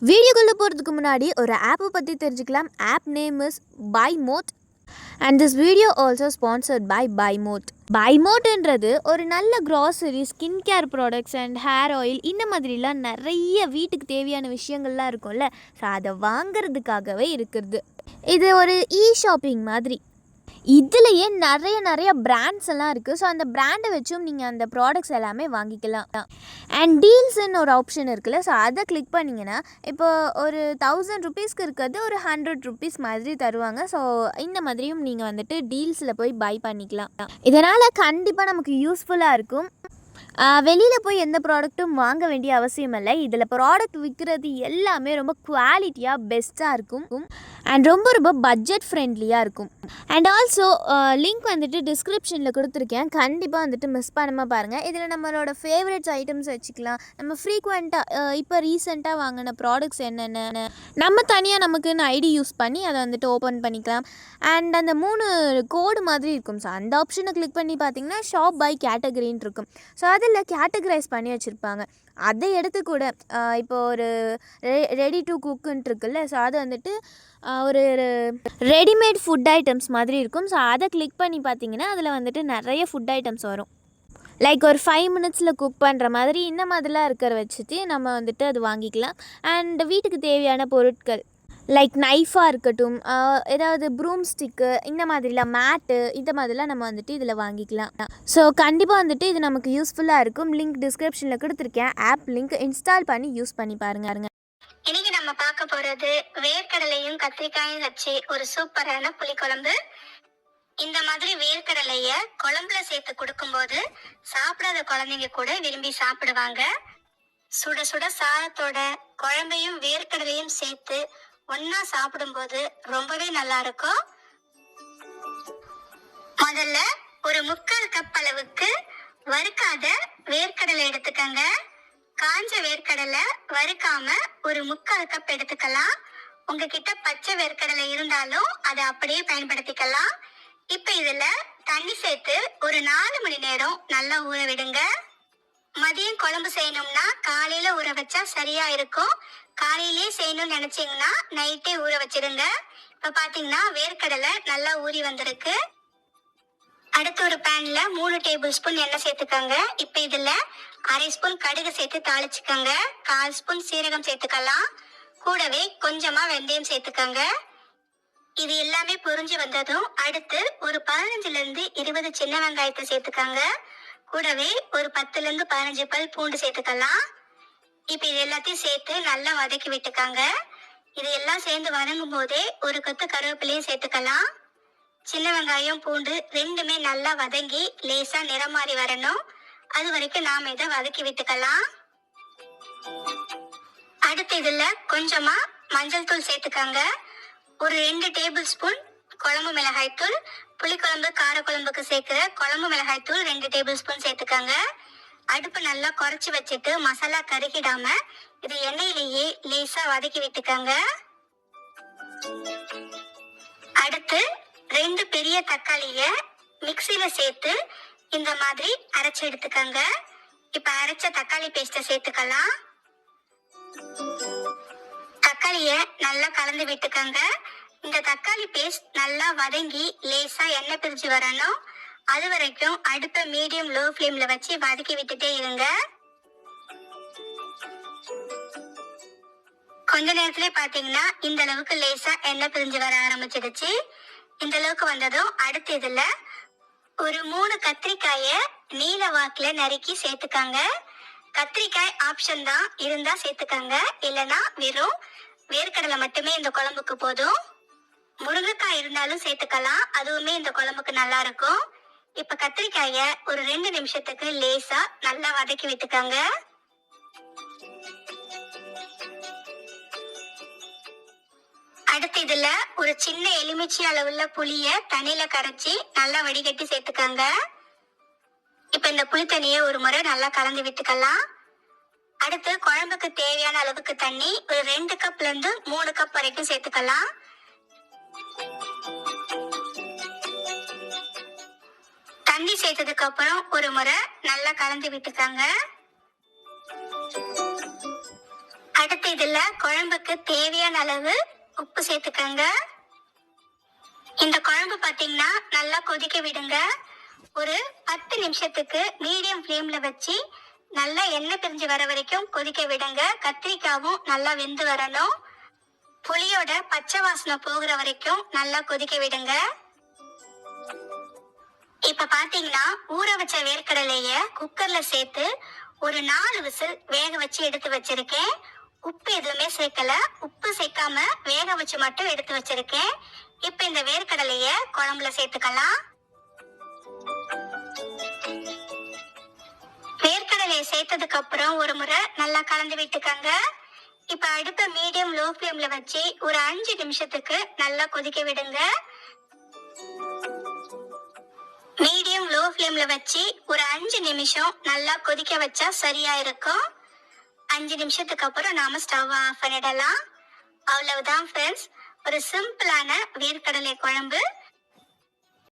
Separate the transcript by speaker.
Speaker 1: வீடியோக்குள்ளே போகிறதுக்கு முன்னாடி ஒரு ஆப்பை பற்றி தெரிஞ்சுக்கலாம். ஆப் நேம் இஸ் பைமோட் and this video also sponsored by பைமோட். பைமோட்ன்றது ஒரு நல்ல grocery, skin care products and hair oil இந்த மாதிரிலாம் நிறைய வீட்டுக்கு தேவையான விஷயங்கள்லாம் இருக்கும்ல. ஸோ அதை வாங்கிறதுக்காகவே இருக்கிறது. இது ஒரு ஷாப்பிங் மாதிரி. இதுலேயே நிறைய பிராண்ட்ஸ் எல்லாம் இருக்குது. ஸோ அந்த பிராண்டை வச்சும் நீங்கள் அந்த ப்ராடக்ட்ஸ் எல்லாமே வாங்கிக்கலாம். அண்ட் டீல்ஸ்ன்னு ஒரு ஆப்ஷன் இருக்குல்ல, ஸோ அதை கிளிக் பண்ணிங்கன்னா இப்போ ஒரு 1000 ருபீஸ்க்கு இருக்கிறது ஒரு 100 ருபீஸ் மாதிரி தருவாங்க. ஸோ இந்த மாதிரியும் நீங்கள் வந்துட்டு டீல்ஸில் போய் பை பண்ணிக்கலாம். இதனால் கண்டிப்பாக நமக்கு யூஸ்ஃபுல்லாக இருக்கும். வெளியில் போய் எந்த ப்ராடக்ட்டும் வாங்க வேண்டிய அவசியம் இல்லை. இதில் ப்ராடக்ட் விற்கிறது எல்லாமே ரொம்ப குவாலிட்டியாக பெஸ்ட்டாக இருக்கும் அண்ட் ரொம்ப பட்ஜெட் ஃப்ரெண்ட்லியாக இருக்கும். அண்ட் ஆல்சோ லிங்க் வந்துட்டு டிஸ்கிரிப்ஷனில் கொடுத்துருக்கேன். கண்டிப்பாக வந்துட்டு மிஸ் பண்ணாமல் பாருங்கள். இதில் நம்மளோட ஃபேவரட்ஸ் ஐட்டம்ஸ் வச்சுக்கலாம். நம்ம ஃப்ரீக்வெண்ட்டாக இப்போ ரீசெண்டாக வாங்கின ப்ராடக்ட்ஸ் என்னென்ன நம்ம தனியாக நமக்குன்னு ஐடி யூஸ் பண்ணி அதை வந்துட்டு ஓப்பன் பண்ணிக்கலாம். அண்ட் அந்த 3 கோடு மாதிரி இருக்கும். ஸோ அந்த ஆப்ஷனை கிளிக் பண்ணி பார்த்தீங்கன்னா ஷாப் பை கேட்டகரின்னு இருக்கும். ஸோ அதில் கேட்டகரைஸ் பண்ணி வச்சுருப்பாங்க. அதை எடுத்து கூட இப்போ ஒரு ரெடி டு குக்குன்ட்டு இருக்குல்ல, ஸோ அது வந்துட்டு ஒரு ரெடிமேட் ஃபுட் ஐட்டம்ஸ் மாதிரி இருக்கும். ஸோ அதை கிளிக் பண்ணி பார்த்தீங்கன்னா அதில் வந்துட்டு நிறைய ஃபுட் ஐட்டம்ஸ் வரும். லைக் ஒரு 5 மினிட்ஸில் குக் பண்ணுற மாதிரி இந்த மாதிரிலாம் இருக்கிற வச்சுட்டு நம்ம வந்துட்டு அது வாங்கிக்கலாம். அண்ட் வீட்டுக்கு தேவையான பொருட்கள் லைக் நைஃபாக இருக்கட்டும், ஏதாவது ப்ரூம் ஸ்டிக்கு, இந்த மாதிரிலாம் மேட்டு, இந்த மாதிரிலாம் நம்ம வந்துட்டு இதில் வாங்கிக்கலாம். ஸோ கண்டிப்பாக வந்துட்டு இது நமக்கு யூஸ்ஃபுல்லாக இருக்கும். லிங்க் டிஸ்கிரிப்ஷனில் கொடுத்துருக்கேன். ஆப் லிங்க் இன்ஸ்டால் பண்ணி யூஸ் பண்ணி பாருங்க.
Speaker 2: இன்னைக்கு நம்ம பார்க்க போறது வேர்க்கடலையும் கத்திரிக்காயும் வச்சு ஒரு சூப்பரான புளிக்குழம்பு. இந்த மாதிரி வேர்க்கடலைய குழம்புல சேர்த்து கொடுக்கும்போது சாப்பிடாத குழந்தைங்க கூட விரும்பி சாப்பிடுவாங்க. சுட சுட சாதத்தோட குழம்பையும் வேர்க்கடலையும் சேர்த்து ஒன்னா சாப்பிடும்போது ரொம்பவே நல்லா இருக்கும். முதல்ல ஒரு 3/4 கப் அளவுக்கு வறுக்காத வேர்க்கடலை எடுத்துக்கங்க. காஞ்ச வேர்க்கடலை வறுக்காம ஒரு 3/4 கப் எடுத்துக்கலாம். உங்ககிட்ட பச்சை வேர்க்கடலை இருந்தாலும் அதை அப்படியே பயன்படுத்திக்கலாம். இப்ப இதுல தண்ணி சேர்த்து ஒரு 4 மணி நேரம் நல்லா ஊற விடுங்க. மதியம் குழம்பு செய்யணும்னா காலையில ஊற வச்சா சரியா இருக்கும். காலையிலேயே செய்யணும்னு நினைச்சீங்கன்னா நைட்டே ஊற வச்சிருங்க. இப்ப பாத்தீங்கன்னா வேர்க்கடலை நல்லா ஊறி வந்திருக்கு. அடுத்து ஒரு பேன்ல 3 டேபிள் ஸ்பூன் எண்ணெய் சேர்த்துக்கோங்க. இப்ப இதுல 1/2 ஸ்பூன் கடுகு சேர்த்து தாளிச்சுக்கோங்க. 1/4 ஸ்பூன் சீரகம் சேர்த்துக்கலாம். கூடவே கொஞ்சமா வெந்தயம் சேர்த்துக்கோங்க. இது எல்லாமே பொரிஞ்சு வந்ததும் அடுத்து ஒரு 15ல இருந்து 20 சின்ன வெங்காயத்தை சேர்த்துக்கோங்க. கூடவே ஒரு 10ல இருந்து 15 பல் பூண்டு சேர்த்துக்கலாம். இப்ப இது எல்லாத்தையும் சேர்த்து நல்லா வதக்கி விட்டுக்காங்க. இது எல்லாம் சேர்ந்து வதங்கும் போதே ஒரு கொத்து கருவேப்பிலையும் சேர்த்துக்கலாம். சின்ன வெங்காயம் பூண்டு ரெண்டுமே நல்லா வதங்கி லேசா நிறம் மாறி வரணும். அது வரைக்கும் நாம இதை வதக்கி விட்டுக்கலாம். அடுத்து இதுல கொஞ்சமா மஞ்சள் தூள் சேர்த்துக்காங்க. ஒரு 2 டேபிள் ஸ்பூன் குழம்பு மிளகாய் தூள், புளிக்குழம்பு காரக்குழம்புக்கு சேர்க்கிற குழம்பு மிளகாய் தூள் 2 டேபிள் ஸ்பூன் சேர்த்துக்காங்க. அடுப்பு நல்லா குறைச்சி வச்சுட்டு மசாலா கருகிடாம இது எண்ணெயிலேயே லேசா வதக்கி விட்டுக்காங்க. அடுத்து 2 பெரிய தக்காளிய மிக்சியில சேர்த்து இந்த மாதிரி அரைச்சு எடுத்துக்கங்க. இப்ப அரைச்ச தக்காளி பேஸ்ட சேர்த்துக்கலாம். தக்காளிய நல்லா கலந்து விட்டுக்கங்க. இந்த தக்காளி பேஸ்ட் நல்லா வதங்கி லேசா எண்ணெய் பிரிஞ்சு வரணும். அது வரைக்கும் அடுப்பை மீடியம் லோ ஃப்ளேம்ல வச்சு வதக்கி விட்டுட்டே இருங்க. கொஞ்ச நேரத்துல பாத்தீங்கன்னா இந்த அளவுக்கு லேசா எண்ணெய் பிரிஞ்சு வர ஆரம்பிச்சிடுச்சு. இந்த அளவுக்கு வந்ததும் அடுத்து இதுல ஒரு 3 கத்திரிக்காய நீல வாக்குல நறுக்கி சேர்த்துக்காங்க. கத்திரிக்காய் ஆப்ஷன் தான், இருந்தா சேர்த்துக்காங்க. இல்லைன்னா வெறும் வேர்க்கடலை மட்டுமே இந்த குழம்புக்கு போதும். முருங்கைக்காய் இருந்தாலும் சேர்த்துக்கலாம், அதுவுமே இந்த குழம்புக்கு நல்லா இருக்கும். இப்ப கத்திரிக்காய ஒரு 2 நிமிஷத்துக்கு லேசா நல்லா வதக்கி விட்டுக்காங்க. அடுத்து இதுல ஒரு சின்ன எலுமிச்சை அளவுள்ள புளிய தண்ணியில கரைச்சி நல்லா வடிகட்டி சேர்த்துக்காங்க. இப்ப இந்த புளி தண்ணிய ஒரு முறை நல்லா கலந்து விட்டுக்கலாம். அடுத்து குழம்புக்கு தேவையான அளவுக்கு தண்ணி ஒரு 2 கப்ல இருந்து 3 கப் வரைக்கும் சேர்த்துக்கலாம். தண்ணி சேர்த்ததுக்கு அப்புறம் ஒரு முறை நல்லா கலந்து விட்டுக்காங்க. அடுத்து இதுல குழம்புக்கு தேவையான அளவு உப்பு சேர்த்துக்கங்க. இந்த குழம்பு பாத்தீங்கன்னா நல்லா கொதிக்க விடுங்க. ஒரு 10 நிமிஷத்துக்கு மீடியம் ஃப்ளேம்ல வச்சு நல்லா எண்ணெய் பிரிஞ்சு வர வரைக்கும் கொதிக்க விடுங்க. கத்திரிக்காவும் நல்லா வெந்து வரணும். புளியோட பச்சை வாசனை போகிற வரைக்கும் நல்லா கொதிக்க விடுங்க. இப்ப பாத்தீங்கன்னா ஊற வச்ச வேர்க்கடலைய குக்கர்ல சேர்த்து ஒரு 4 விசில் வேக வச்சு எடுத்து வச்சிருக்கேன். உப்பு எதுவுமே சேர்க்கல. உப்பு சேர்க்காம வேக வச்சு மட்டும் எடுத்து வச்சிருக்கேன். இப்ப இந்த வேர்க்கடலைய குழம்புல சேர்த்துக்கலாம். வேர்க்கடலையை சேர்த்ததுக்கு அப்புறம் ஒரு முறை நல்லா கலந்து விட்டுக்கங்க. இப்ப அடுப்பை மீடியம் லோ ஃப்ளேம்ல வச்சு ஒரு 5 நிமிஷத்துக்கு நல்லா கொதிக்க விடுங்க. மீடியம் லோ ஃப்ளேம்ல வச்சு ஒரு 5 நிமிஷம் நல்லா கொதிக்க வச்சா சரியா இருக்கும். 5 நிமிஷத்துக்கு அப்புறம் நாம ஸ்டவ் ஆஃப் பண்ணிடலாம். அவ்வளவுதான் ஃப்ரெண்ட்ஸ், ஒரு சிம்பிளான வேர்க்கடலை குழம்பு